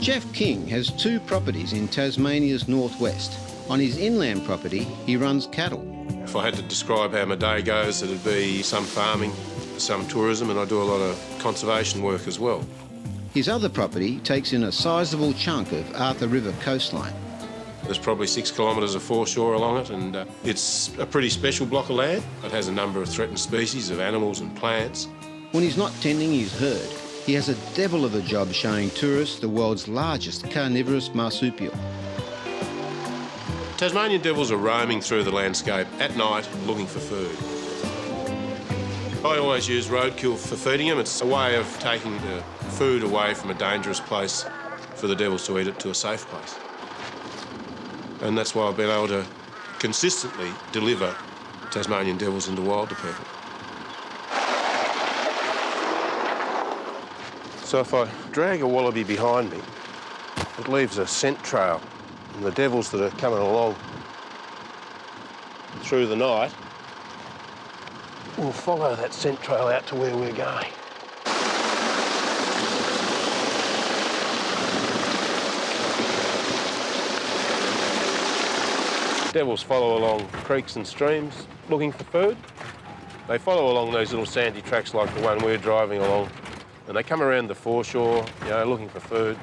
Geoff King has 2 properties in Tasmania's northwest. On his inland property, he runs cattle. If I had to describe how my day goes, it'd be some farming, some tourism, and I do a lot of conservation work as well. His other property takes in a sizable chunk of Arthur River coastline. There's probably 6 kilometres of foreshore along it, and it's a pretty special block of land. It has a number of threatened species of animals and plants. When he's not tending his herd, he has a devil of a job showing tourists the world's largest carnivorous marsupial. Tasmanian devils are roaming through the landscape at night looking for food. I always use roadkill for feeding them. It's a way of taking the food away from a dangerous place for the devils to eat it to a safe place. And that's why I've been able to consistently deliver Tasmanian devils into wild to people. So if I drag a wallaby behind me, it leaves a scent trail, and the devils that are coming along through the night will follow that scent trail out to where we're going. Devils follow along creeks and streams looking for food. They follow along those little sandy tracks like the one we're driving along, and they come around the foreshore, looking for food.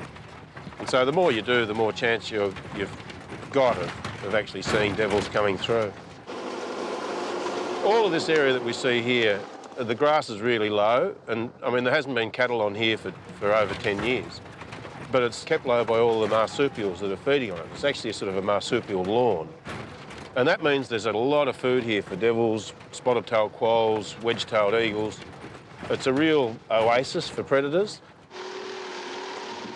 And so the more you do, the more chance you've got of actually seeing devils coming through. All of this area that we see here, the grass is really low, and I mean, there hasn't been cattle on here for over 10 years. But it's kept low by all the marsupials that are feeding on it. It's actually a sort of a marsupial lawn. And that means there's a lot of food here for devils, spotted-tailed quolls, wedge-tailed eagles. It's a real oasis for predators.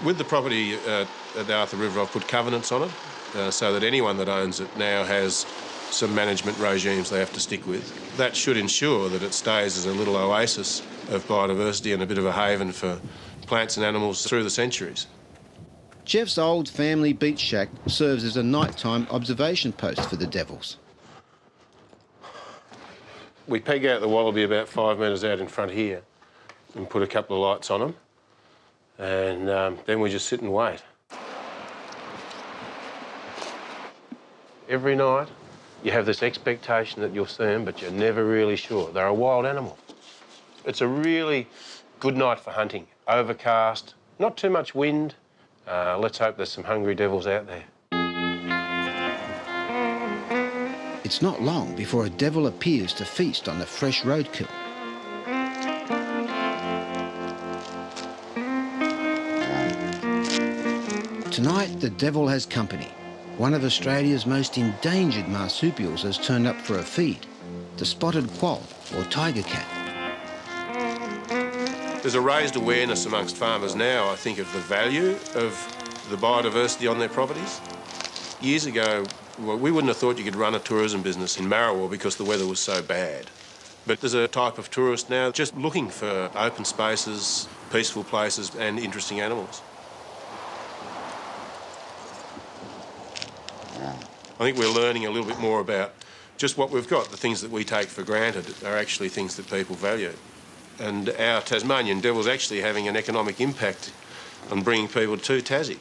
With the property at the Arthur River, I've put covenants on it so that anyone that owns it now has some management regimes they have to stick with. That should ensure that it stays as a little oasis of biodiversity and a bit of a haven for plants and animals through the centuries. Geoff's old family beach shack serves as a nighttime observation post for the devils. We peg out the wallaby about 5 metres out in front here and put a couple of lights on them, and then we just sit and wait. Every night you have this expectation that you'll see them, but you're never really sure. They're a wild animal. It's a really good night for hunting. Overcast, not too much wind. Let's hope there's some hungry devils out there. It's not long before a devil appears to feast on the fresh roadkill. Tonight, the devil has company. One of Australia's most endangered marsupials has turned up for a feed, the spotted quoll or tiger cat. There's a raised awareness amongst farmers now, I think, of the value of the biodiversity on their properties. Years ago, we wouldn't have thought you could run a tourism business in Marriwell because the weather was so bad. But there's a type of tourist now just looking for open spaces, peaceful places and interesting animals. I think we're learning a little bit more about just what we've got. The things that we take for granted are actually things that people value. And our Tasmanian devil's actually having an economic impact on bringing people to Tassie.